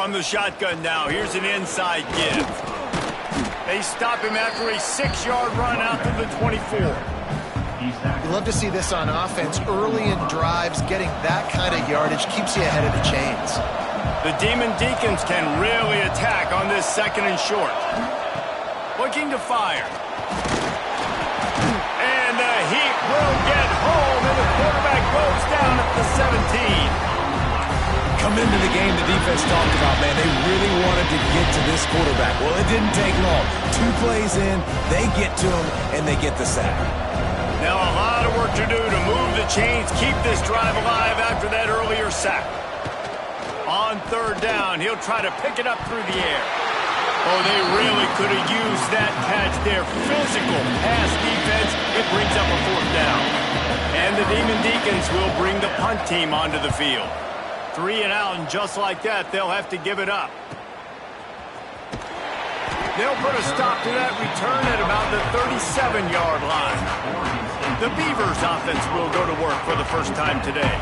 From the shotgun now, here's an inside give. They stop him after a 6-yard run out to the 24. You love to see this on offense. Early in drives, getting that kind of yardage keeps you ahead of the chains. The Demon Deacons can really attack on this 2nd and short. Looking to fire. And the heat will get home, and the quarterback goes down at the 17. Come into the game, the defense talked about, man, they really wanted to get to this quarterback. Well, it didn't take long. 2 plays in, they get to him, and they get the sack. Now a lot of work to do to move the chains, keep this drive alive after that earlier sack. On 3rd down, he'll try to pick it up through the air. Oh, they really could have used that catch there. Physical pass defense. It brings up a 4th down. And the Demon Deacons will bring the punt team onto the field. 3 and out, and just like that, they'll have to give it up. They'll put a stop to that return at about the 37-yard line. The Beavers offense will go to work for the first time today.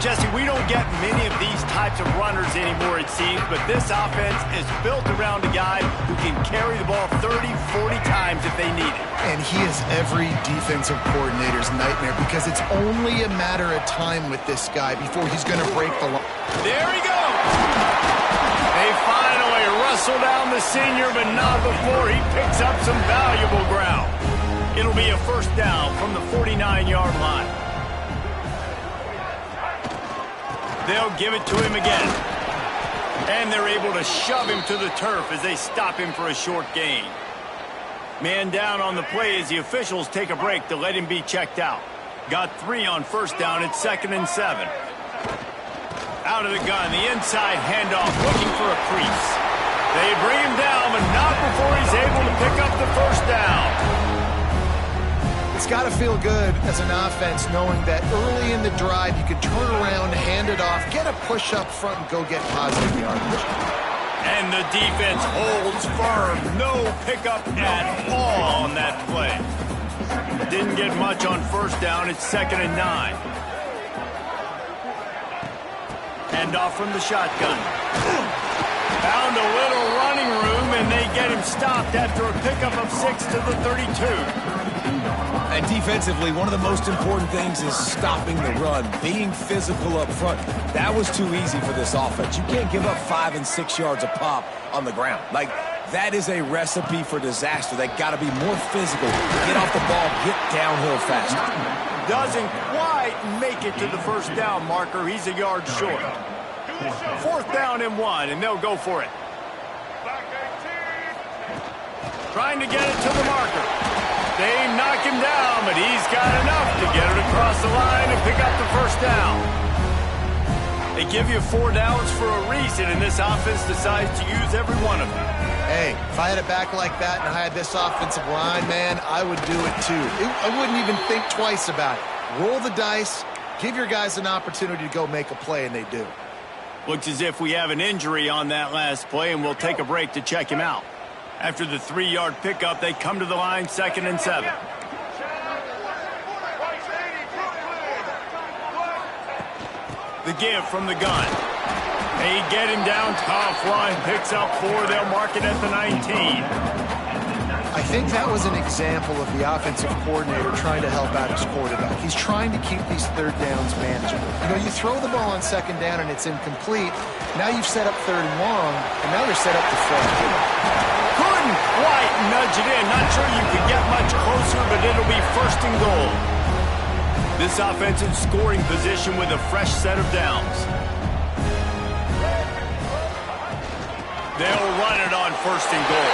Jesse, we don't get many of these types of runners anymore, it seems, but this offense is built around a guy who can carry the ball 30, 40 times if they need it. And he is every defensive coordinator's nightmare because it's only a matter of time with this guy before he's going to break the line. There he goes! They finally wrestle down the senior, but not before he picks up some valuable ground. It'll be a 1st down from the 49-yard line. They'll give it to him again. And they're able to shove him to the turf as they stop him for a short gain. Man down on the play as the officials take a break to let him be checked out. Got 3 on 1st down at 2nd and 7. Out of the gun, the inside handoff, looking for a crease. They bring him down, but not before he's able to pick up the 1st down. It's got to feel good as an offense knowing that early in the drive you can turn around, hand it off, get a push up front, and go get positive yardage. And the defense holds firm. No pickup at all on that play. Didn't get much on 1st down. It's 2nd and 9. Handoff from the shotgun. Found a little running room, and they get him stopped after a pickup of 6 to the 32. And defensively, one of the most important things is stopping the run, being physical up front. That was too easy for this offense. You can't give up 5 and 6 yards a pop on the ground. Like, that is a recipe for disaster. They got to be more physical, get off the ball, get downhill faster. Doesn't quite make it to the 1st down marker. He's a yard short. 4th down and 1, and they'll go for it. Trying to get it to the marker. They knock him down, but he's got enough to get it across the line and pick up the 1st down. They give you 4 downs for a reason, and this offense decides to use every one of them. Hey, if I had it back like that and I had this offensive line, man, I would do it too. I wouldn't even think twice about it. Roll the dice, give your guys an opportunity to go make a play, and they do. Looks as if we have an injury on that last play, and we'll take a break to check him out. After the 3-yard pickup, they come to the line, 2nd and 7. The give from the gun. They get him down tough line, picks up 4. They'll mark it at the 19. I think that was an example of the offensive coordinator trying to help out his quarterback. He's trying to keep these 3rd downs manageable. You know, you throw the ball on 2nd down and it's incomplete. Now you've set up 3rd and long, and now you're set up to throw. Couldn't quite nudge it in. Not sure you could get much closer, but it'll be 1st and goal. This offense in scoring position with a fresh set of downs. They'll run it on 1st and goal.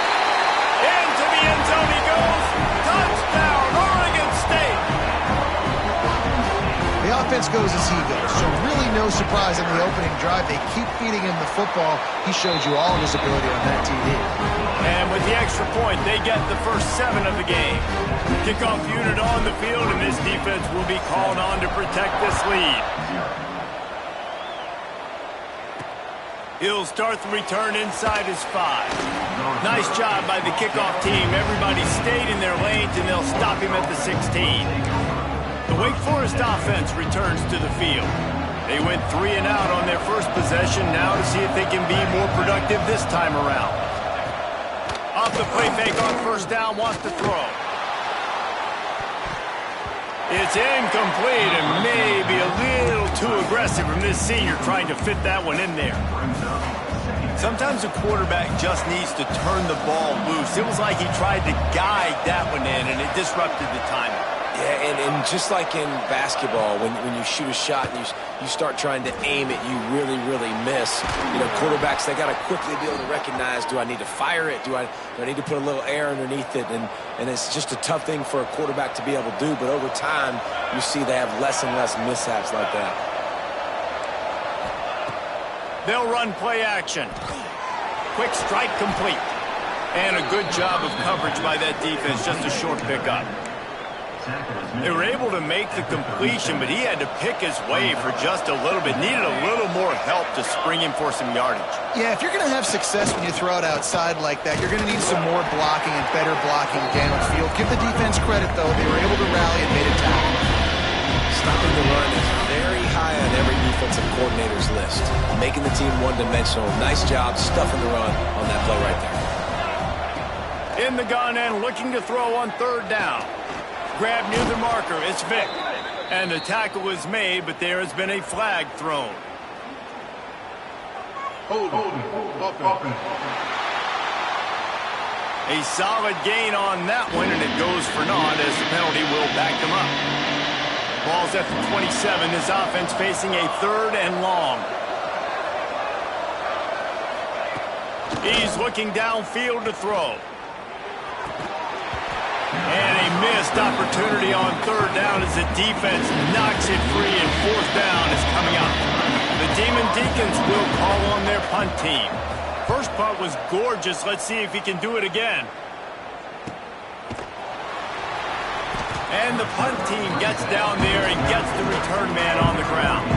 Into the end zone he goes. Touchdown, Oregon State. The offense goes as he goes, so really no surprise in the opening drive. They keep feeding him the football. He showed you all of his ability on that TD. And with the extra point, they get the first 7 of the game. Kickoff unit on the field, and this defense will be called on to protect this lead. He'll start the return inside his 5. Nice job by the kickoff team. Everybody stayed in their lanes, and they'll stop him at the 16. The Wake Forest offense returns to the field. They went 3 and out on their first possession. Now to see if they can be more productive this time around. Off the play fake on first down, wants to throw. It's incomplete and maybe a little too aggressive from this senior trying to fit that one in there. Sometimes a quarterback just needs to turn the ball loose. It was like he tried to guide that one in, and it disrupted the timing. Yeah, and just like in basketball, when you shoot a shot and you start trying to aim it, you really, really miss. You know, quarterbacks, they got to quickly be able to recognize, do I need to fire it? Do I need to put a little air underneath it? And it's just a tough thing for a quarterback to be able to do. But over time, you see they have less and less mishaps like that. They'll run play action. Quick strike complete. And a good job of coverage by that defense, just a short pickup. They were able to make the completion, but he had to pick his way for just a little bit. Needed a little more help to spring him for some yardage. Yeah, if you're going to have success when you throw it outside like that, you're going to need some more blocking and better blocking downfield. Give the defense credit, though. They were able to rally and made a tackle. Stopping the run is very high on every defensive coordinator's list. Making the team one-dimensional. Nice job stuffing the run on that play right there. In the gun and looking to throw on third down. Grab near the marker, it's Vic. And the tackle was made, but there has been a flag thrown. A solid gain on that one, and it goes for naught as the penalty will back them up. Ball's at the 27, this offense facing a 3rd and long. He's looking downfield to throw. And a missed opportunity on third down as the defense knocks it free and fourth down is coming up. The Demon Deacons will call on their punt team. First punt was gorgeous. Let's see if he can do it again. And the punt team gets down there and gets the return man on the ground.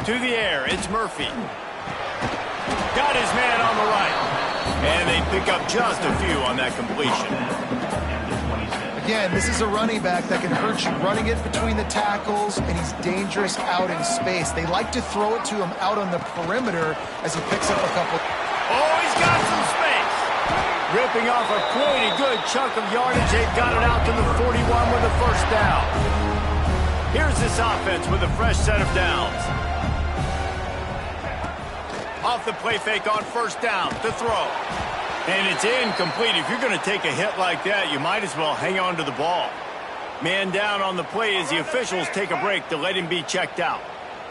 To the air, it's Murphy. Got his man on the right. And they pick up just a few on that completion. Again, this is a running back that can hurt you running it between the tackles, and he's dangerous out in space. They like to throw it to him out on the perimeter as he picks up a couple. Oh, he's got some space. Ripping off a pretty good chunk of yardage. They've got it out to the 41 with a first down. Here's this offense with a fresh set of downs. Off the play fake on first down to throw. And it's incomplete. If you're going to take a hit like that, you might as well hang on to the ball. Man down on the play as the officials take a break to let him be checked out.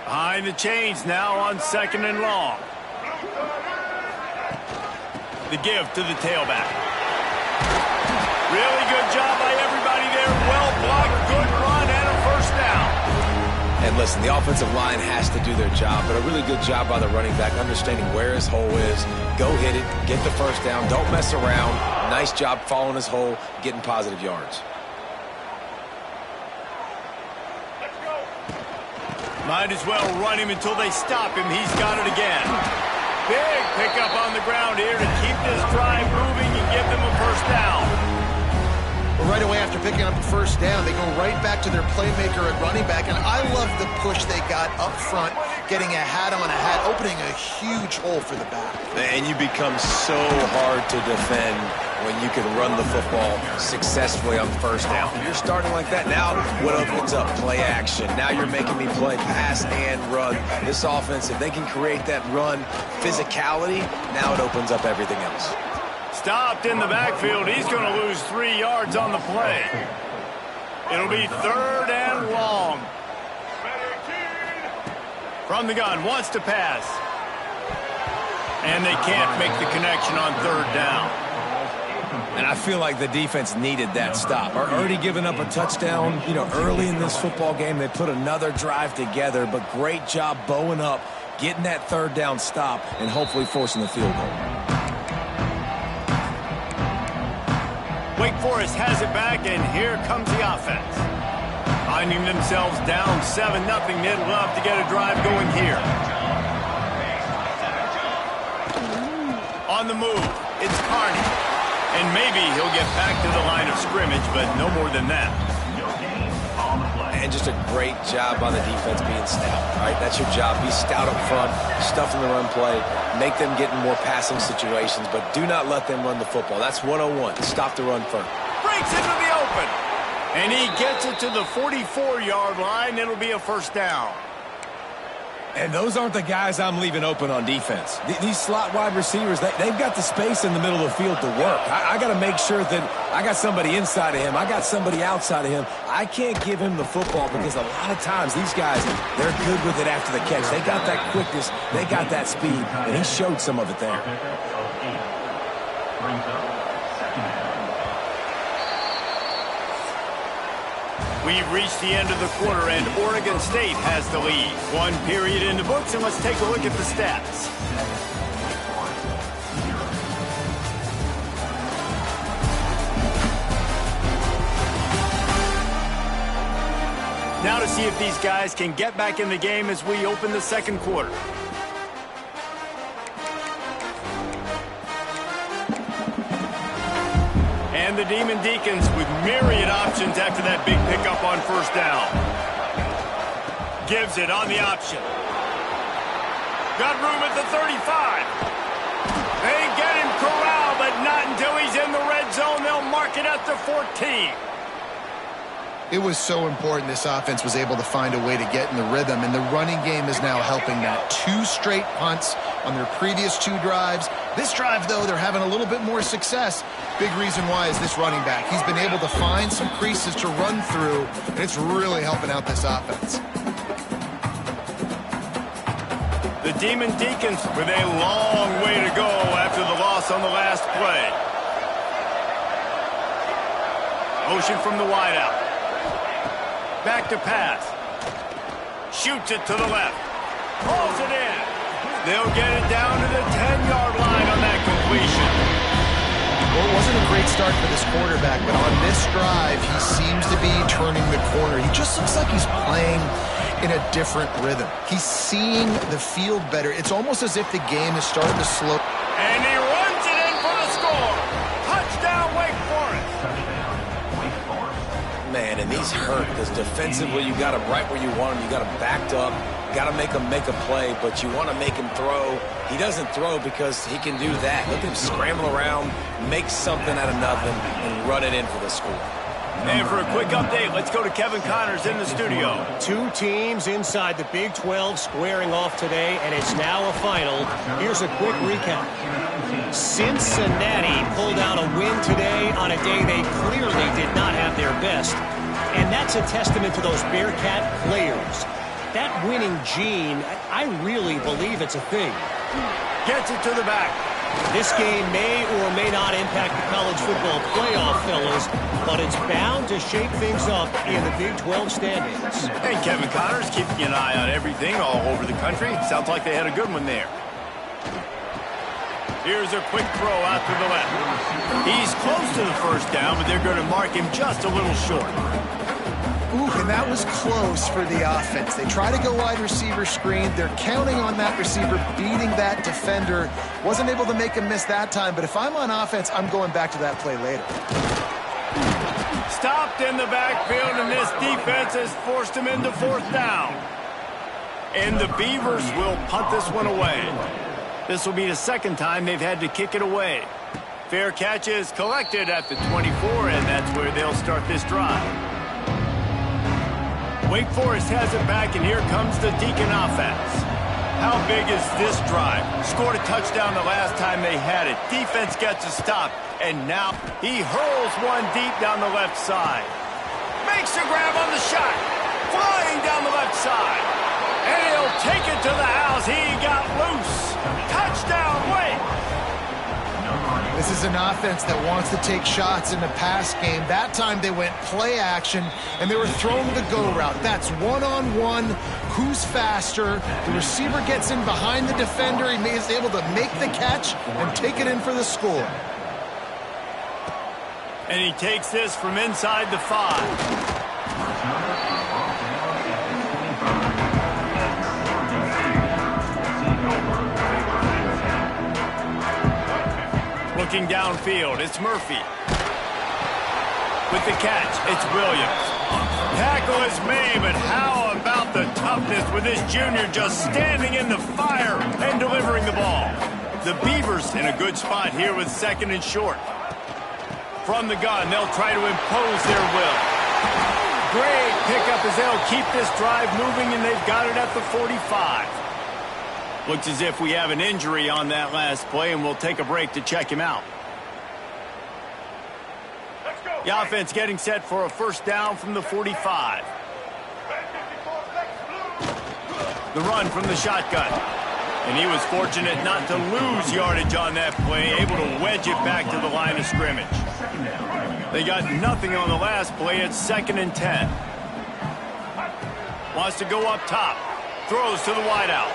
Behind the chains now on 2nd and long. The give to the tailback. Really good job by everybody there. Well blocked, good run, and a first down. And listen, the offensive line has to do their job, but a really good job by the running back, understanding where his hole is. Go hit it, get the first down, don't mess around. Nice job following his hole, getting positive yards. Might as well run him until they stop him. He's got it again. Big pickup on the ground here to keep this drive moving and give them a first down. Well, right away after picking up a first down, they go right back to their playmaker at running back, and I love the push they got up front, getting a hat on a hat, opening a huge hole for the back. And you become so hard to defend when you can run the football successfully on first down. You're starting like that. Now, what opens up? Play action. Now you're making me play pass and run. This offense, if they can create that run physicality, now it opens up everything else. Stopped in the backfield. He's going to lose 3 yards on the play. It'll be 3rd and long. From the gun, wants to pass. And they can't make the connection on 3rd down. And I feel like the defense needed that stop. Already giving up a touchdown, early in this football game. They put another drive together, but great job bowing up, getting that 3rd down stop, and hopefully forcing the field goal. Wake Forest has it back, and here comes the offense. Finding themselves down 7-0, they'd love to get a drive going here. On the move, it's Carney. And maybe he'll get back to the line of scrimmage, but no more than that. And just a great job by the defense being stout. All right, that's your job. Be stout up front, stuff in the run play, make them get in more passing situations, but do not let them run the football. That's 101. Stop the run first. Breaks into the open. And he gets it to the 44-yard line. It'll be a first down. And those aren't the guys I'm leaving open on defense. These slot wide receivers, they've got the space in the middle of the field to work. I got to make sure that I got somebody inside of him. I got somebody outside of him. I can't give him the football because a lot of times these guys, they're good with it after the catch. They got that quickness. They got that speed. And he showed some of it there. We've reached the end of the quarter, and Oregon State has the lead. One period in the books, and let's take a look at the stats. Now to see if these guys can get back in the game as we open the second quarter. And the Demon Deacons with myriad options after that big pickup on first down. Gives it on the option. Got room at the 35. They get him corralled, but not until he's in the red zone. They'll mark it at the 14. It was so important this offense was able to find a way to get in the rhythm, and the running game is now helping that. 2 straight punts on their previous 2 drives. This drive, though, they're having a little bit more success. Big reason why is this running back. He's been able to find some creases to run through, and it's really helping out this offense. The Demon Deacons with a long way to go after the loss on the last play. Motion from the wideout. Back to pass. Shoots it to the left. Pulls it in. They'll get it down to the 10-yard line on that completion. Well, it wasn't a great start for this quarterback, but on this drive, he seems to be turning the corner. He just looks like he's playing in a different rhythm. He's seeing the field better. It's almost as if the game is starting to slow. And he runs it in for the score. Touchdown, Wake Forest. Man, and these hurt because defensively you got him right where you want him. You got him backed up. Got to make him make a play, but you want to make him throw. He doesn't throw because he can do that. Look at him scramble around, make something out of nothing, and run it in for the score. And for a quick update, let's go to Kevin Connors in the studio. 2 teams inside the Big 12 squaring off today, and it's now a final. Here's a quick recap. Cincinnati pulled out a win today on a day they clearly did not have their best. And that's a testament to those Bearcat players. That winning gene, I really believe it's a thing. Gets it to the back. This game may or may not impact the college football playoff, fellas, but it's bound to shake things up in the Big 12 standings. And Kevin Connors keeping an eye on everything all over the country. Sounds like they had a good one there. Here's a quick throw out to the left. He's close to the first down, but they're going to mark him just a little short. Ooh, and that was close for the offense. They try to go wide receiver screen. They're counting on that receiver beating that defender. Wasn't able to make him miss that time, but if I'm on offense, I'm going back to that play later. Stopped in the backfield, and this defense has forced him into 4th down. And the Beavers will punt this one away. This will be the 2nd time they've had to kick it away. Fair catch is collected at the 24, and that's where they'll start this drive. Wake Forest has it back, and here comes the Deacon offense. How big is this drive? Scored a touchdown the last time they had it. Defense gets a stop, and now he hurls one deep down the left side. Makes a grab on the shot. Flying down the left side. And he'll take it to the house. He got loose. Touchdown, Wake. This is an offense that wants to take shots in the pass game. That time they went play action, and they were throwing the go route. That's one-on-one. Who's faster? The receiver gets in behind the defender. He is able to make the catch and take it in for the score. And he takes this from inside the 5. Looking downfield, it's Murphy. With the catch, it's Williams. Tackle is made, but how about the toughness with this junior just standing in the fire and delivering the ball? The Beavers in a good spot here with 2nd and short. From the gun, they'll try to impose their will. Great pickup as they'll keep this drive moving, and they've got it at the 45. Looks as if we have an injury on that last play, and we'll take a break to check him out. The offense getting set for a first down from the 45. The run from the shotgun. And he was fortunate not to lose yardage on that play, able to wedge it back to the line of scrimmage. They got nothing on the last play. It's 2nd and 10. Wants to go up top. Throws to the wideout.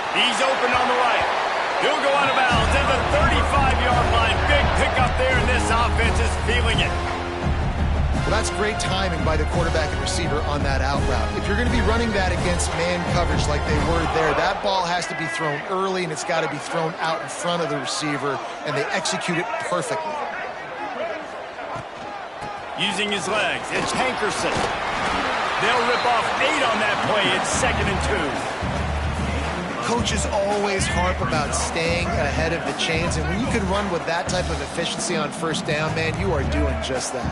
He's open on the right. He'll go out of bounds at the 35-yard line. Big pickup there, and this offense is feeling it. Well, that's great timing by the quarterback and receiver on that out route. If you're going to be running that against man coverage like they were there, that ball has to be thrown early, and it's got to be thrown out in front of the receiver, and they execute it perfectly. Using his legs, it's Hankerson. They'll rip off 8 on that play. It's 2nd and 2. Coaches always harp about staying ahead of the chains, and when you can run with that type of efficiency on first down, man, you are doing just that.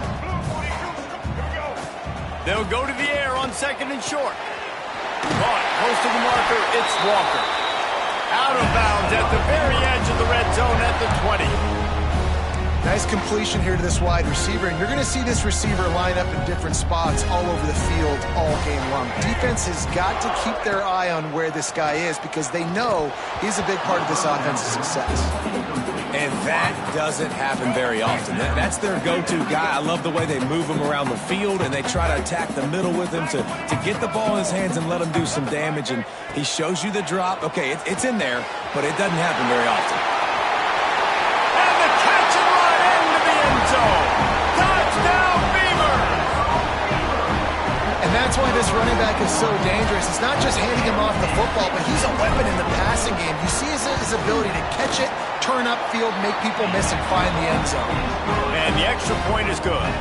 They'll go to the air on 2nd and short. Caught close to the marker, it's Walker. Out of bounds at the very edge of the red zone at the 20. Nice completion here to this wide receiver, and you're going to see this receiver line up in different spots all over the field all game long. Defense has got to keep their eye on where this guy is because they know he's a big part of this offense's success. And that doesn't happen very often. That's their go-to guy. I love the way they move him around the field, and they try to attack the middle with him to get the ball in his hands and let him do some damage. And he shows you the drop. Okay, it's in there, but it doesn't happen very often. Touchdown, Beavers! And that's why this running back is so dangerous. It's not just handing him off the football, but he's a weapon in the passing game. You see his ability to catch it, turn upfield, make people miss, and find the end zone. And the extra point is good.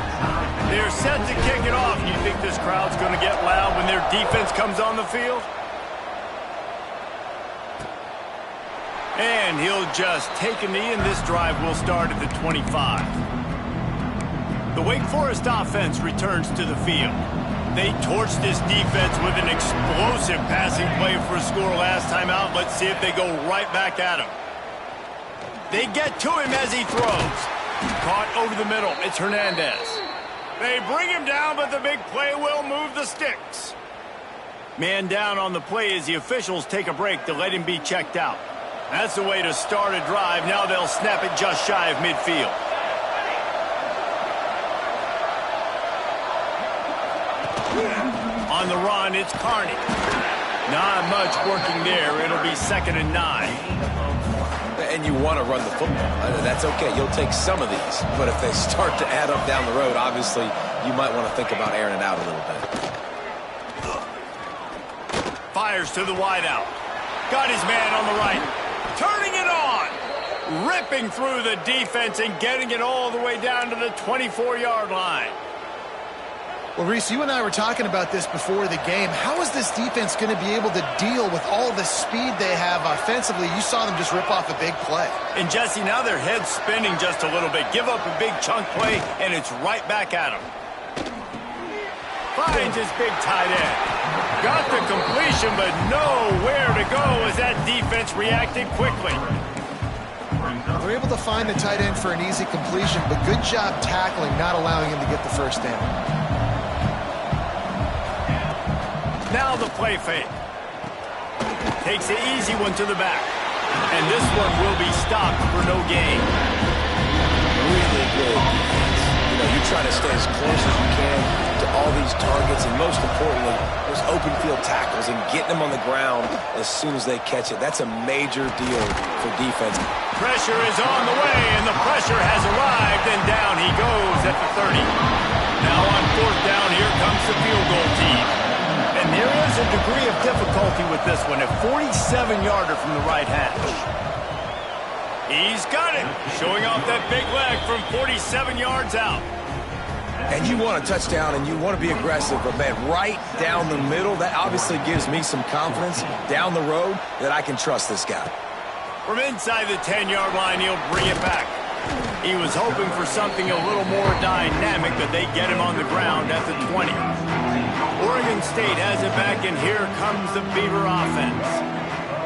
They're set to kick it off. You think this crowd's going to get loud when their defense comes on the field? And he'll just take a knee, and this drive will start at the 25. The Wake Forest offense returns to the field. They torched this defense with an explosive passing play for a score last time out. Let's see if they go right back at him. They get to him as he throws. Caught over the middle. It's Hernandez. They bring him down, but the big play will move the sticks. Man down on the play as the officials take a break to let him be checked out. That's the way to start a drive. Now they'll snap it just shy of midfield. On the run, it's Carney. Not much working there. It'll be 2nd and 9. And you want to run the football. That's okay. You'll take some of these. But if they start to add up down the road, obviously, you might want to think about airing it out a little bit. Fires to the wideout. Got his man on the right. Turning it on. Ripping through the defense and getting it all the way down to the 24-yard line. Well, Reese, you and I were talking about this before the game. How is this defense going to be able to deal with all the speed they have offensively? You saw them just rip off a big play. And, Jesse, now their head's spinning just a little bit. Give up a big chunk play, and it's right back at him. Finds his big tight end. Got the completion, but nowhere to go as that defense reacted quickly. They're able to find the tight end for an easy completion, but good job tackling, not allowing him to get the first down. Now the play fake. Takes the easy one to the back. And this one will be stopped for no gain. Really good defense. You try to stay as close as you can to all these targets, and most importantly, those open field tackles and getting them on the ground as soon as they catch it. That's a major deal for defense. Pressure is on the way, and the pressure has arrived, and down he goes at the 30. Now on 4th down, here comes the field goal team. And there is a degree of difficulty with this one, a 47-yarder from the right hash. He's got it. Showing off that big leg from 47 yards out. And you want a touchdown and you want to be aggressive, but man, right down the middle, that obviously gives me some confidence down the road that I can trust this guy. From inside the 10-yard line, he'll bring it back. He was hoping for something a little more dynamic, but they get him on the ground at the 20. Oregon State has it back, and here comes the Beaver offense.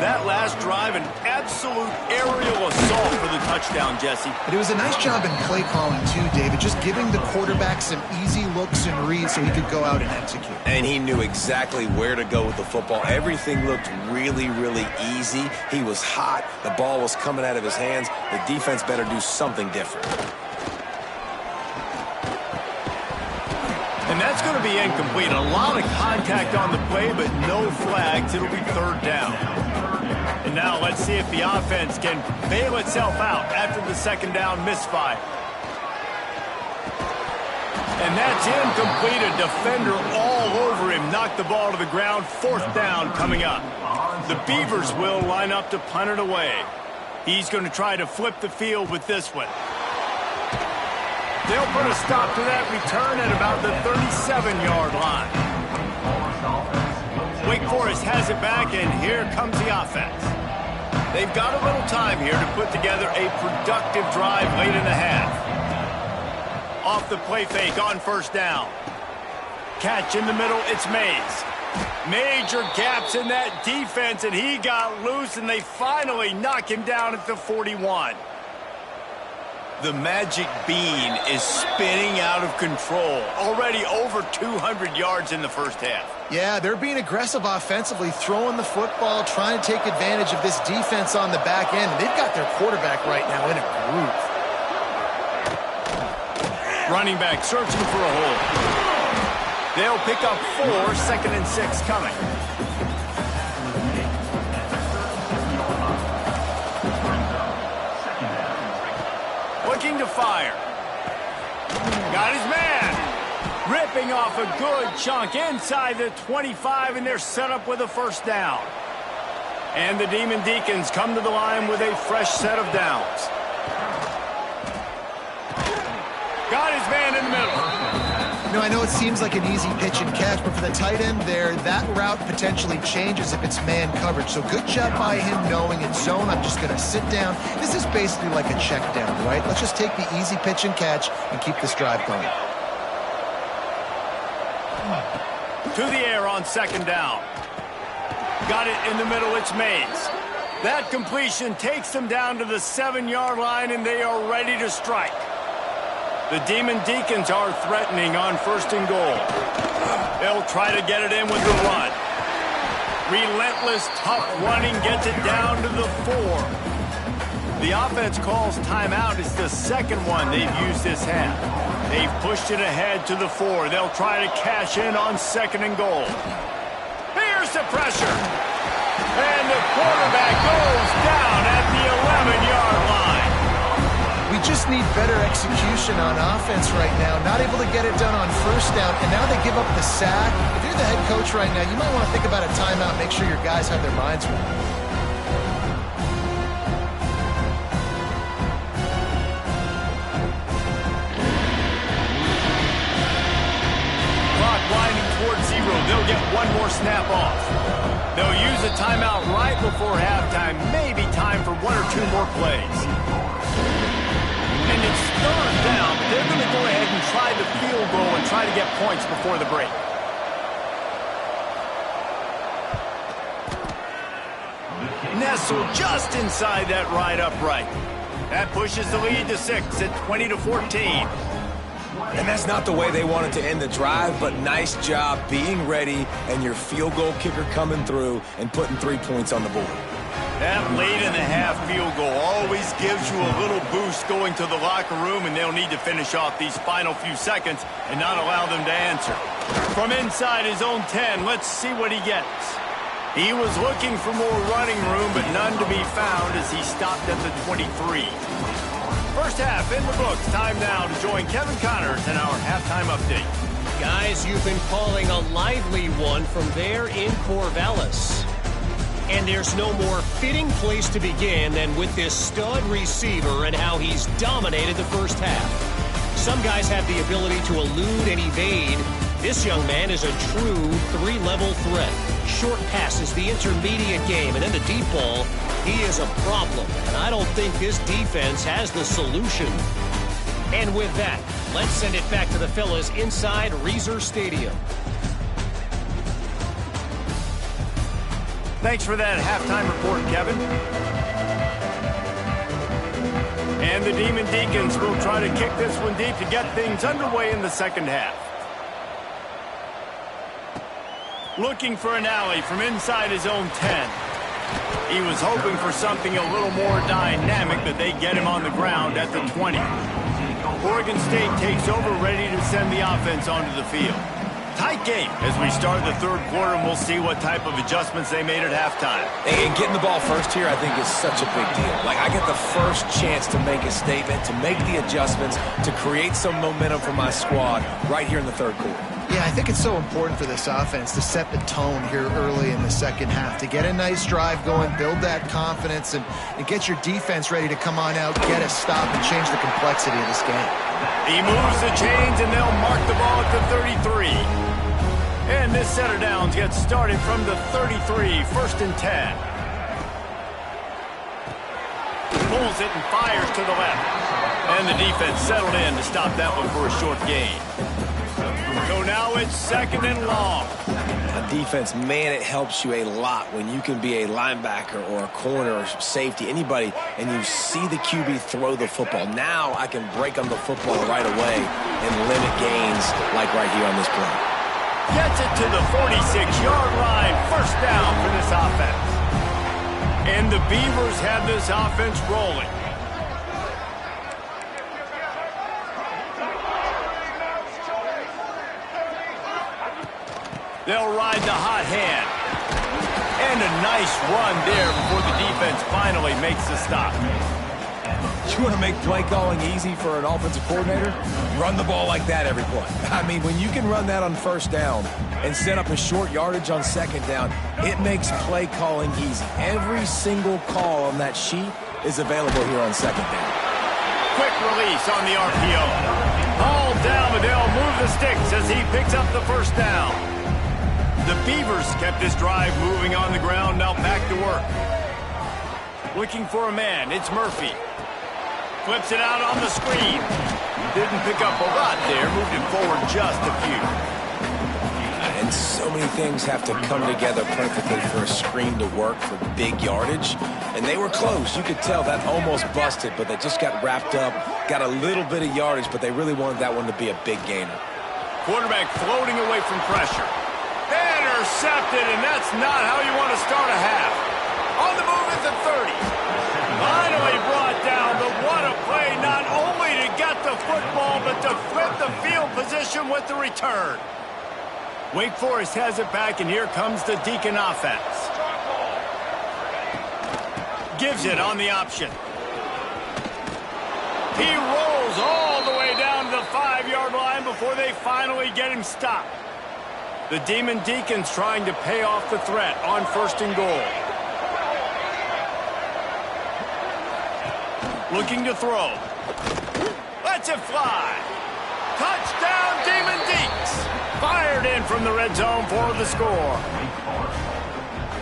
That last drive, an absolute aerial assault for the touchdown, Jesse. But it was a nice job in play calling, too, David, just giving the quarterback some easy looks and reads so he could go out and execute. And he knew exactly where to go with the football. Everything looked really, really easy. He was hot. The ball was coming out of his hands. The defense better do something different. And that's going to be incomplete. A lot of contact on the play, but no flags. It'll be third down. And now let's see if the offense can bail itself out after the second down misfire. And that's incomplete. A defender all over him. Knocked the ball to the ground. Fourth down coming up. The Beavers will line up to punt it away. He's going to try to flip the field with this one. They'll put a stop to that return at about the 37-yard line. Wake Forest has it back, and here comes the offense. They've got a little time here to put together a productive drive late in the half. Off the play fake on first down. Catch in the middle, it's Mays. Major gaps in that defense, and he got loose, and they finally knock him down at the 41. The magic bean is spinning out of control. Already over 200 yards in the first half. Yeah, they're being aggressive offensively, throwing the football, trying to take advantage of this defense on the back end. They've got their quarterback right now in a groove. Running back searching for a hole. They'll pick up 4, 2nd and 6 coming. Looking to fire. Got his man. Ripping off a good chunk inside the 25, and they're set up with a first down. And the Demon Deacons come to the line with a fresh set of downs. Got his man in the middle. You know, I know it seems like an easy pitch and catch, but for the tight end there, that route potentially changes if it's man coverage. So good job by him knowing it's zone. I'm just going to sit down. This is basically like a check down, right? Let's just take the easy pitch and catch and keep this drive going. To the air on second down. Got it in the middle, it's Mays. That completion takes them down to the 7-yard line, and they are ready to strike. The Demon Deacons are threatening on first and goal. They'll try to get it in with the run. Relentless, tough running gets it down to the 4. The offense calls timeout. It's the second one they've used this half. They've pushed it ahead to the 4. They'll try to cash in on second and goal. Here's the pressure. And the quarterback goes down at the 11-yard line. We just need better execution on offense right now. Not able to get it done on first down, and now they give up the sack. If you're the head coach right now, you might want to think about a timeout, make sure your guys have their minds right. Clock winding towards 0. They'll get one more snap off. They'll use a timeout right before halftime. Maybe time for 1 or 2 more plays. And it's third down, but they're going to go ahead and try the field goal and try to get points before the break. Nestled just inside that right upright. That pushes the lead to 6 at 20-14. And that's not the way they wanted to end the drive, but nice job being ready and your field goal kicker coming through and putting 3 points on the board. That late in the half field goal always gives you a little boost going to the locker room, and they'll need to finish off these final few seconds and not allow them to answer. From inside his own 10, let's see what he gets. He was looking for more running room, but none to be found as he stopped at the 23. First half in the books. Time now to join Kevin Connors in our halftime update. Guys, you've been calling a lively one from there in Corvallis. And there's no more fitting place to begin than with this stud receiver and how he's dominated the first half. Some guys have the ability to elude and evade. This young man is a true three-level threat. Short passes, the intermediate game, and then the deep ball. He is a problem, and I don't think this defense has the solution. And with that, let's send it back to the fellas inside Reser Stadium. Thanks for that halftime report, Kevin. And the Demon Deacons will try to kick this one deep to get things underway in the second half. Looking for an alley from inside his own 10. He was hoping for something a little more dynamic, but they get him on the ground at the 20. Oregon State takes over, ready to send the offense onto the field. Tight game as we start the third quarter, and we'll see what type of adjustments they made at halftime. And getting the ball first here, I think, is such a big deal. Like, I get the first chance to make a statement, to make the adjustments, to create some momentum for my squad right here in the third quarter. Yeah, I think it's so important for this offense to set the tone here early in the second half, to get a nice drive going, build that confidence, and get your defense ready to come on out, get a stop, and change the complexity of this game. He moves the chains, and they'll mark the ball at the 33. And this set of downs gets started from the 33, first and 10. Pulls it and fires to the left. And the defense settled in to stop that one for a short gain. So now it's second and long. On defense, man, it helps you a lot when you can be a linebacker or a corner or safety, anybody, and you see the QB throw the football. Now I can break on the football right away and limit gains like right here on this play. Gets it to the 46-yard line, first down for this offense. And the Beavers have this offense rolling. They'll ride the hot hand. And a nice run there before the defense finally makes the stop. You want to make play calling easy for an offensive coordinator? Run the ball like that every play. I mean, when you can run that on first down and set up a short yardage on second down, it makes play calling easy. Every single call on that sheet is available here on second down. Quick release on the RPO. All down, but they'll move the sticks as he picks up the first down. The Beavers kept this drive moving on the ground, now back to work. Looking for a man, it's Murphy. Flips it out on the screen. Didn't pick up a lot there, moved it forward just a few. And so many things have to come together perfectly for a screen to work for big yardage. And they were close. You could tell that almost busted, but they just got wrapped up, got a little bit of yardage, but they really wanted that one to be a big gainer. Quarterback floating away from pressure. Intercepted, and that's not how you want to start a half. On the move at the 30. Finally brought down, but what a play, not only to get the football, but to flip the field position with the return. Wake Forest has it back, and here comes the Deacon offense. Gives it on the option. He rolls all the way down to the 5-yard line before they finally get him stopped. The Demon Deacons trying to pay off the threat on first and goal. Looking to throw. Lets it fly. Touchdown, Demon Deacs. Fired in from the red zone for the score.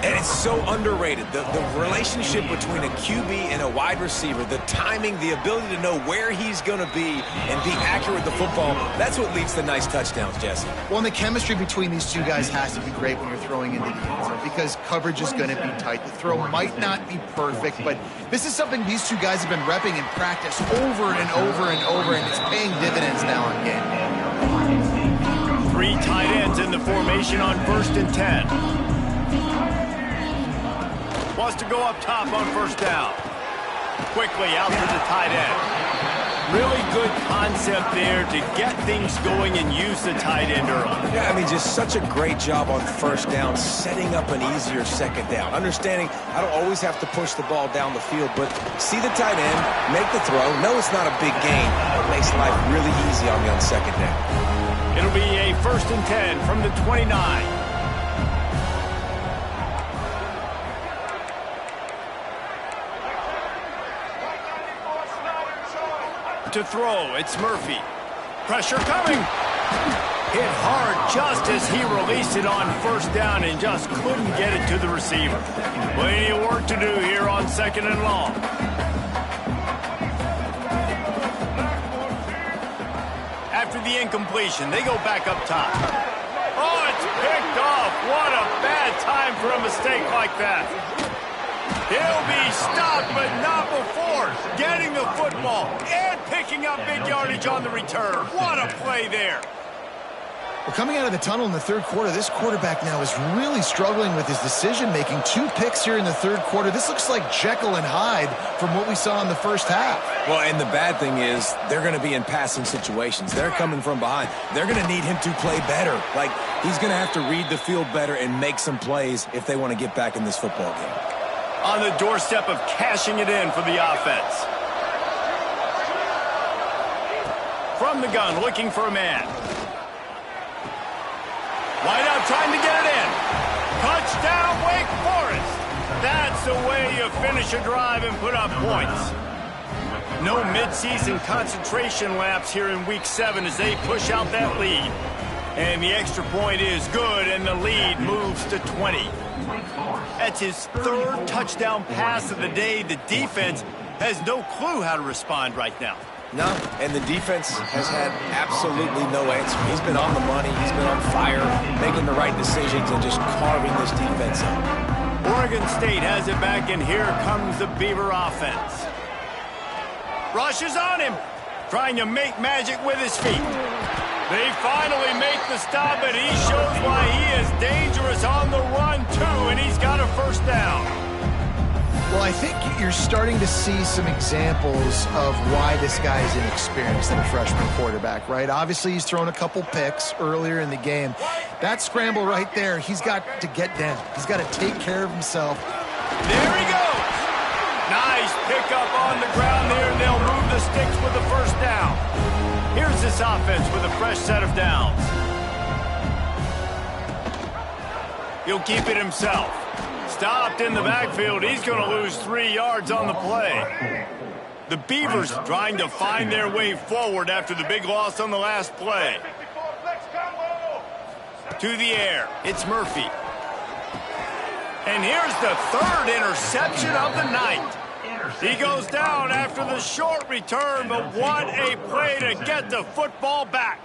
And it's so underrated. The relationship between a QB and a wide receiver, the timing, the ability to know where he's going to be and be accurate with the football, that's what leads to nice touchdowns, Jesse. Well, and the chemistry between these two guys has to be great when you're throwing into the end zone because coverage is going to be tight. The throw might not be perfect, but this is something these two guys have been repping in practice over and over and over, and it's paying dividends now on game. 3 tight ends in the formation on first and 10. Wants to go up top on first down. Quickly out to the tight end. Really good concept there to get things going and use the tight end early. Yeah, I mean, just such a great job on first down, setting up an easier second down. Understanding I don't always have to push the ball down the field, but see the tight end, make the throw. No, it's not a big gain, but it makes life really easy on me on second down. It'll be a first and 10 from the 29. To throw, it's Murphy. Pressure coming. Hit hard just as he released it on first down and just couldn't get it to the receiver. Plenty of work to do here on 2nd and long. After the incompletion, they go back up top. Oh, it's picked off. What a bad time for a mistake like that. He'll be stopped, but not before getting the football and picking up big yardage on the return. What a play there. Well, coming out of the tunnel in the third quarter, this quarterback now is really struggling with his decision-making. 2 picks here in the third quarter. This looks like Jekyll and Hyde from what we saw in the first half. Well, and the bad thing is they're going to be in passing situations. They're coming from behind. They're going to need him to play better. Like, he's going to have to read the field better and make some plays if they want to get back in this football game. On the doorstep of cashing it in for the offense. From the gun, looking for a man. Wide out, trying to get it in. Touchdown, Wake Forest. That's the way you finish a drive and put up points. No midseason concentration laps here in Week 7 as they push out that lead. And the extra point is good, and the lead moves to 20. That's his 3rd touchdown pass of the day. The defense has no clue how to respond right now. No, and the defense has had absolutely no answer. He's been on the money. He's been on fire, making the right decisions and just carving this defense up. Oregon State has it back, and here comes the Beaver offense. Rush is on him, trying to make magic with his feet. They finally make the stop, and he shows why he is dangerous on the run, too, and he's got a first down. Well, I think you're starting to see some examples of why this guy is inexperienced in a freshman quarterback, right? Obviously, he's thrown a couple picks earlier in the game. That scramble right there, he's got to get down. He's got to take care of himself. There he goes. Nice pickup on the ground there, and they'll move the sticks with the first down. Here's this offense with a fresh set of downs. He'll keep it himself. Stopped in the backfield. He's going to lose 3 yards on the play. The Beavers trying to find their way forward after the big loss on the last play. To the air. It's Murphy. And here's the 3rd interception of the night. He goes down after the short return, but what a play to get the football back.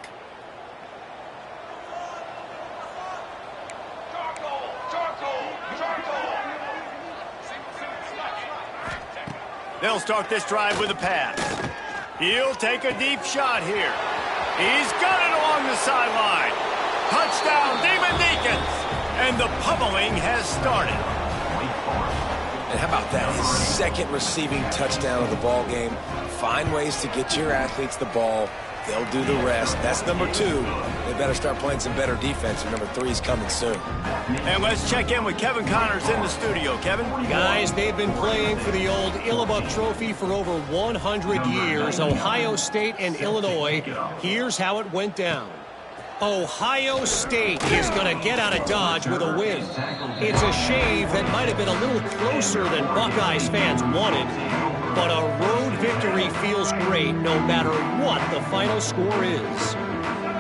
They'll start this drive with a pass. He'll take a deep shot here. He's got it along the sideline. Touchdown, Demon Deacons. And the pummeling has started. And how about that? His 2nd receiving touchdown of the ball game. Find ways to get your athletes the ball. They'll do the rest. That's number 2. They better start playing some better defense, and number 3 is coming soon. And let's check in with Kevin Connors in the studio. Kevin? Guys, they've been playing for the old Illibuk Trophy for over 100 years. Ohio State and Illinois. Here's how it went down. Ohio State is going to get out of Dodge with a win. It's a shave that might have been a little closer than Buckeyes fans wanted, but a road victory feels great no matter what the final score is.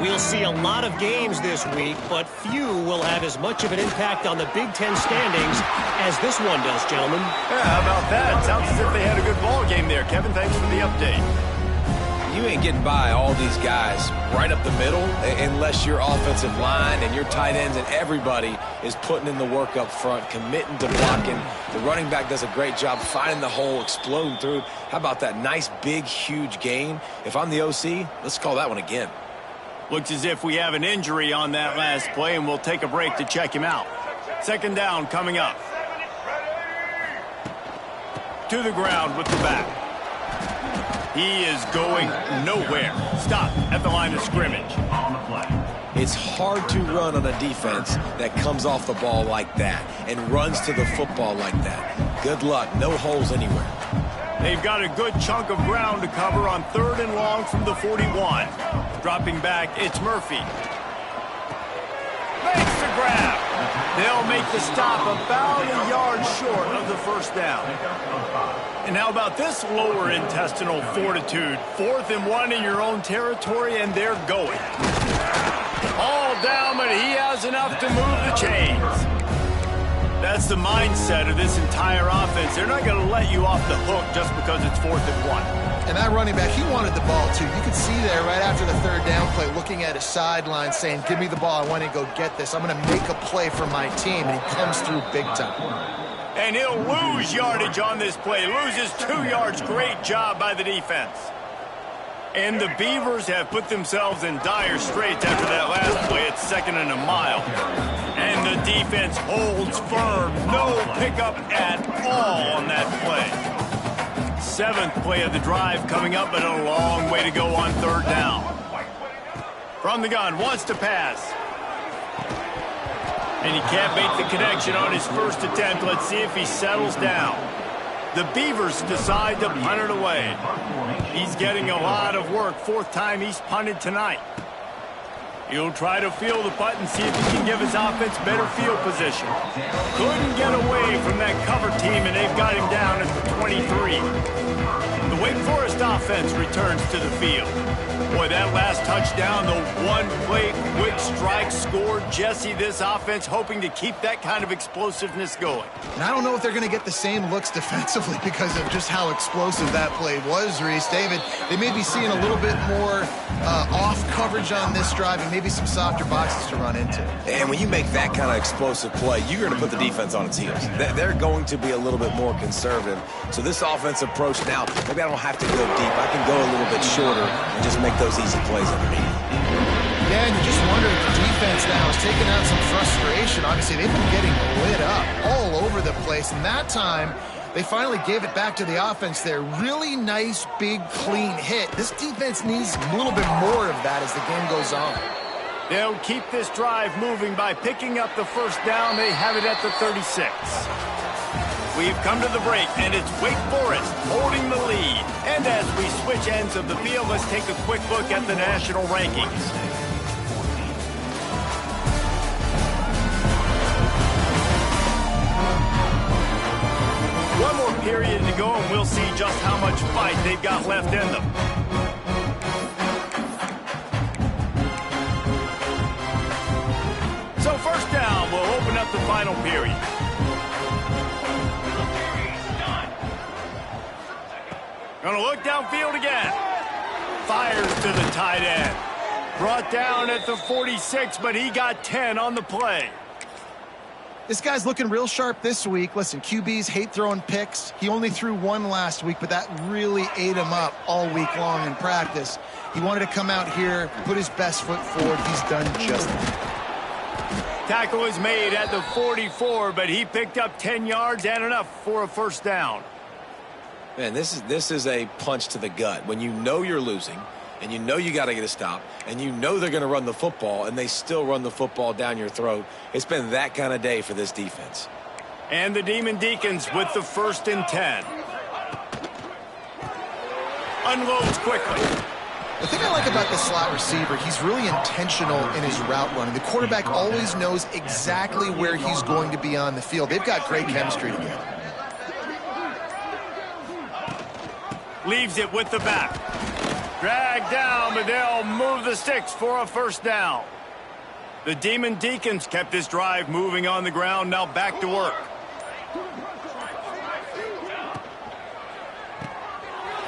We'll see a lot of games this week, but few will have as much of an impact on the Big Ten standings as this one does, gentlemen. Yeah, how about that? Sounds as if they had a good ball game there. Kevin, thanks for the update. You ain't getting by all these guys right up the middle unless your offensive line and your tight ends and everybody is putting in the work up front, committing to blocking. The running back does a great job finding the hole, exploding through. How about that nice, big, huge gain? If I'm the OC, let's call that one again. Looks as if we have an injury on that last play, and we'll take a break to check him out. 2nd down coming up. To the ground with the back. He is going nowhere. Stop at the line of scrimmage. It's hard to run on a defense that comes off the ball like that and runs to the football like that. Good luck. No holes anywhere. They've got a good chunk of ground to cover on 3rd and long from the 41. Dropping back, it's Murphy. Makes the grab. They'll make the stop about a yard short of the first down. And how about this lower intestinal fortitude? 4th and 1 in your own territory, and they're going. All down, but he has enough to move the chains. That's the mindset of this entire offense. They're not going to let you off the hook just because it's 4th and 1. And that running back, he wanted the ball too. You could see there right after the third down play, looking at his sideline saying, give me the ball, I want to go get this. I'm going to make a play for my team, and he comes through big time. And he'll lose yardage on this play. Loses 2 yards. Great job by the defense. And the Beavers have put themselves in dire straits after that last play. It's 2nd and a mile. And the defense holds firm. No pickup at all on that play. 7th play of the drive coming up, but a long way to go on 3rd down. From the gun, wants to pass. And he can't make the connection on his first attempt. Let's see if he settles down. The Beavers decide to punt it away. He's getting a lot of work. 4th time he's punted tonight. He'll try to field the punt and see if he can give his offense better field position. Couldn't get away from that cover team, and they've got him down at the 23. The Wake Forest offense returns to the field. Boy, that last touchdown, the one-play quick strike scored. Jesse, this offense hoping to keep that kind of explosiveness going. And I don't know if they're going to get the same looks defensively because of just how explosive that play was, Reese. David, they may be seeing a little bit more off coverage on this drive and maybe some softer boxes to run into. And when you make that kind of explosive play, you're going to put the defense on its heels. They're going to be a little bit more conservative. So this offense approach now, maybe I don't have to go deep. I can go a little bit shorter and just make those easy plays underneath. Yeah, and you just wonder if the defense now is taking out some frustration. Obviously, they've been getting lit up all over the place. And that time, they finally gave it back to the offense there. Really nice, big, clean hit. This defense needs a little bit more of that as the game goes on. They'll keep this drive moving by picking up the first down. They have it at the 36. We've come to the break, and it's Wake Forest holding the lead. And as we switch ends of the field, let's take a quick look at the national rankings. One more period to go, and we'll see just how much fight they've got left in them. So first down, we'll open up the final period. Gonna look downfield again. Fires to the tight end. Brought down at the 46, but he got 10 on the play. This guy's looking real sharp this week. Listen, QBs hate throwing picks. He only threw one last week, but that really ate him up all week long in practice. He wanted to come out here, put his best foot forward. He's done just that. Tackle is made at the 44, but he picked up 10 yards and enough for a first down. Man, this is a punch to the gut. When you know you're losing, and you know you got to get a stop, and you know they're going to run the football, and they still run the football down your throat. It's been that kind of day for this defense. And the Demon Deacons with the 1st and 10. Unloads quickly. The thing I like about the slot receiver, he's really intentional in his route running. The quarterback always knows exactly where he's going to be on the field. They've got great chemistry together. Leaves it with the back. Dragged down, but they'll move the sticks for a first down. The Demon Deacons kept this drive moving on the ground, now back to work.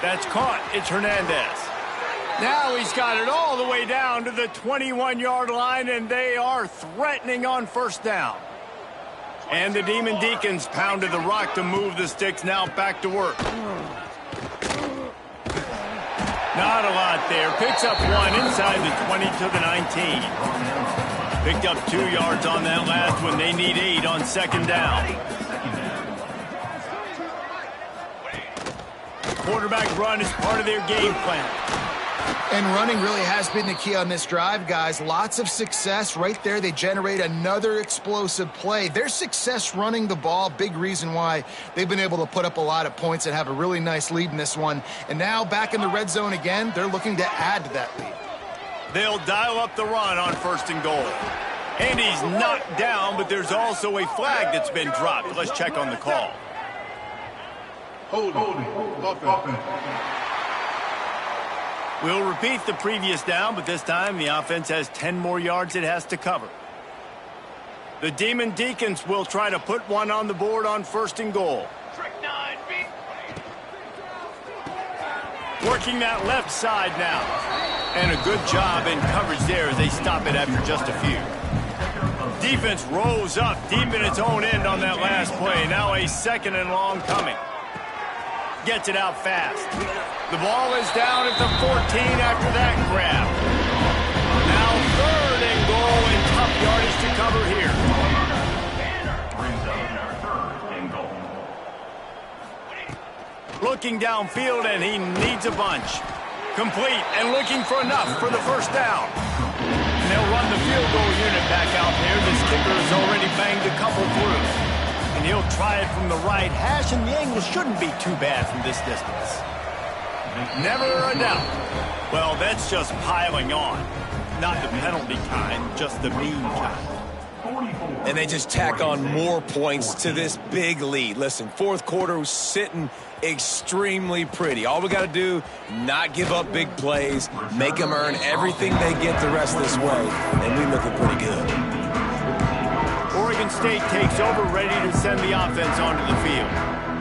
That's caught. It's Hernandez. Now he's got it all the way down to the 21-yard line, and they are threatening on first down. And the Demon Deacons pounded the rock to move the sticks, now back to work. Not a lot there. Picks up one inside the 20 to the 19. Picked up 2 yards on that last one. They need 8 on second down. Quarterback run is part of their game plan. And running really has been the key on this drive, guys. Lots of success right there. They generate another explosive play. Their success running the ball, big reason why they've been able to put up a lot of points and have a really nice lead in this one. And now back in the red zone again, they're looking to add to that lead. They'll dial up the run on 1st and goal. And he's knocked down, but there's also a flag that's been dropped. Let's check on the call. Holding. Offense. We'll repeat the previous down, but this time the offense has 10 more yards it has to cover. The Demon Deacons will try to put one on the board on 1st and goal. Working that left side now. And a good job in coverage there as they stop it after just a few. Defense rolls up deep in its own end on that last play. Now a 2nd and long coming. Gets it out fast. The ball is down at the 14 after that grab. Now 3rd and goal and tough yardage to cover here. Looking downfield, and he needs a bunch. Complete and looking for enough for the 1st down. And they'll run the field goal unit back out there. This kicker has already banged a couple through. And he'll try it from the right hash, and the angle shouldn't be too bad from this distance. Never a doubt. Well, that's just piling on. Not the penalty kind, just the mean kind. And they just tack on more points to this big lead. Listen, 4th quarter was sitting extremely pretty. All we got to do, not give up big plays, make them earn everything they get the rest of this way, and we looking pretty good. Oregon State takes over, ready to send the offense onto the field.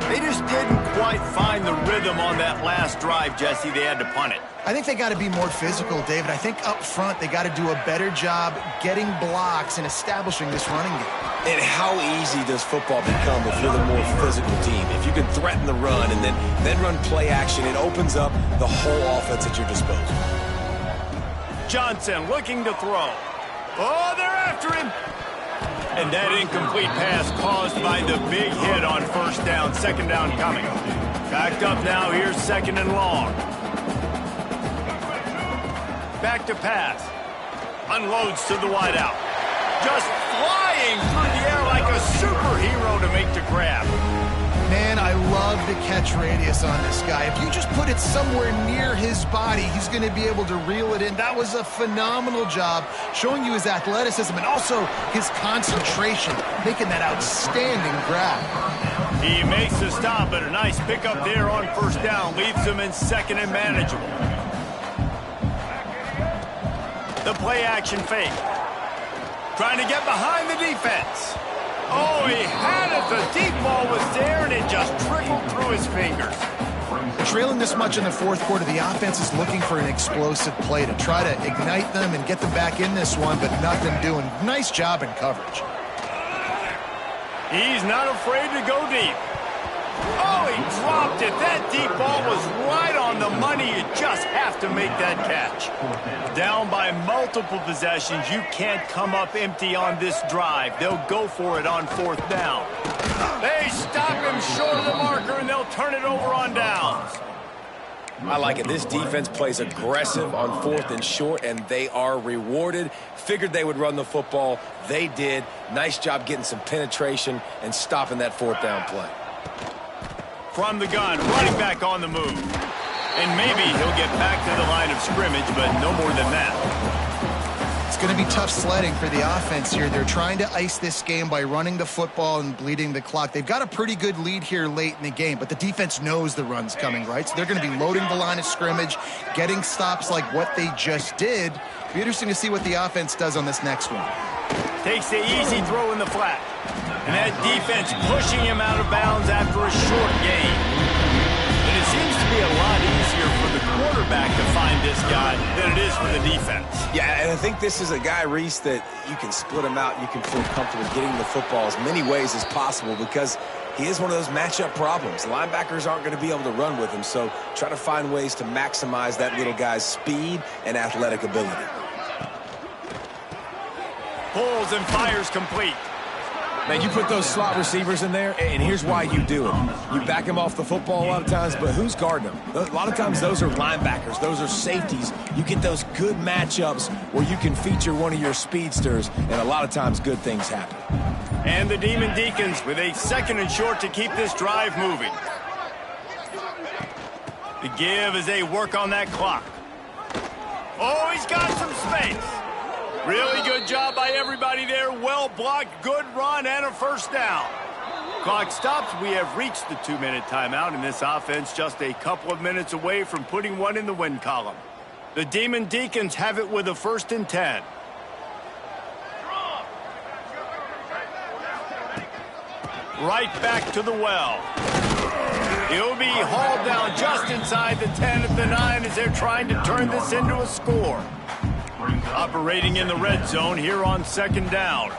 They just didn't quite find the rhythm on that last drive, Jesse. They had to punt it. I think they got to be more physical, David. I think up front they got to do a better job getting blocks and establishing this running game. And how easy does football become if you're the more physical team? If you can threaten the run and then run play action, it opens up the whole offense at your disposal. Johnson looking to throw. Oh, they're after him. And that incomplete pass caused by the big hit on 1st down. 2nd down coming. Backed up now. Here's 2nd and long. Back to pass. Unloads to the wideout. Just flying through the air like a superhero to make the grab. Man, I love the catch radius on this guy. If you just put it somewhere near his body, he's going to be able to reel it in. That was a phenomenal job showing you his athleticism and also his concentration, making that outstanding grab. He makes the stop, but a nice pickup there on 1st down. Leaves him in 2nd and manageable. The play action fake. Trying to get behind the defense. Oh, he had it. The deep ball was there, and it just trickled through his fingers. Trailing this much in the 4th quarter, the offense is looking for an explosive play to try to ignite them and get them back in this one, but nothing doing. Nice job in coverage. He's not afraid to go deep. Oh, he dropped it. That deep ball was right on the money. You just have to make that catch. Down by multiple possessions. You can't come up empty on this drive. They'll go for it on 4th down. They stop him short of the marker, and they'll turn it over on downs. I like it. This defense plays aggressive on 4th and short, and they are rewarded. Figured they would run the football. They did. Nice job getting some penetration and stopping that 4th down play. From the gun, running back on the move. And maybe he'll get back to the line of scrimmage, but no more than that. It's going to be tough sledding for the offense here. They're trying to ice this game by running the football and bleeding the clock. They've got a pretty good lead here late in the game, but the defense knows the run's coming, right? So they're going to be loading the line of scrimmage, getting stops like what they just did. It'll be interesting to see what the offense does on this next one. Takes the easy throw in the flat. And that defense pushing him out of bounds after a short gain. And it seems to be a lot easier for the quarterback to find this guy than it is for the defense. Yeah, and I think this is a guy, Reese, that you can split him out. You can feel comfortable getting the football as many ways as possible because he is one of those matchup problems. Linebackers aren't going to be able to run with him, so try to find ways to maximize that little guy's speed and athletic ability. Pulls and fires complete. Man, you put those slot receivers in there, and here's why you do it. You back them off the football a lot of times, but who's guarding them? A lot of times those are linebackers. Those are safeties. You get those good matchups where you can feature one of your speedsters, and a lot of times good things happen. And the Demon Deacons with a 2nd and short to keep this drive moving. The give as they work on that clock. Oh, he's got some space. Really good job by everybody there. Well blocked, good run, and a first down. Clock stops. We have reached the 2-minute timeout, and this offense just a couple of minutes away from putting one in the win column. The Demon Deacons have it with a 1st and 10. Right back to the well. He'll be hauled down just inside the 10 at the 9 as they're trying to turn this into a score. Operating in the red zone here on 2nd down.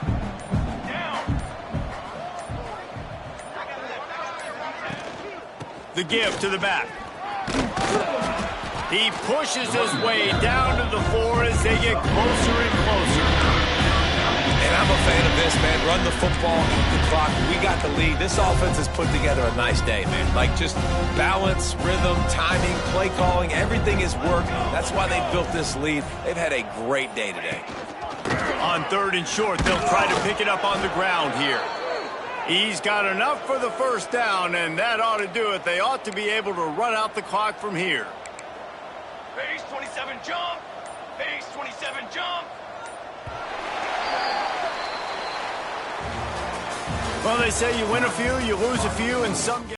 The give to the back. He pushes his way down to the 4 as they get closer and closer. And I'm a fan of this, man. Run the football, keep the clock. We got the lead. This offense has put together a nice day, man. Like, just balance, rhythm, timing, play calling, everything has worked. That's why they built this lead. They've had a great day today. On 3rd and short, they'll try to pick it up on the ground here. He's got enough for the 1st down, and that ought to do it. They ought to be able to run out the clock from here. Base 27 jump. Base 27 jump. Well, they say you win a few, you lose a few, and some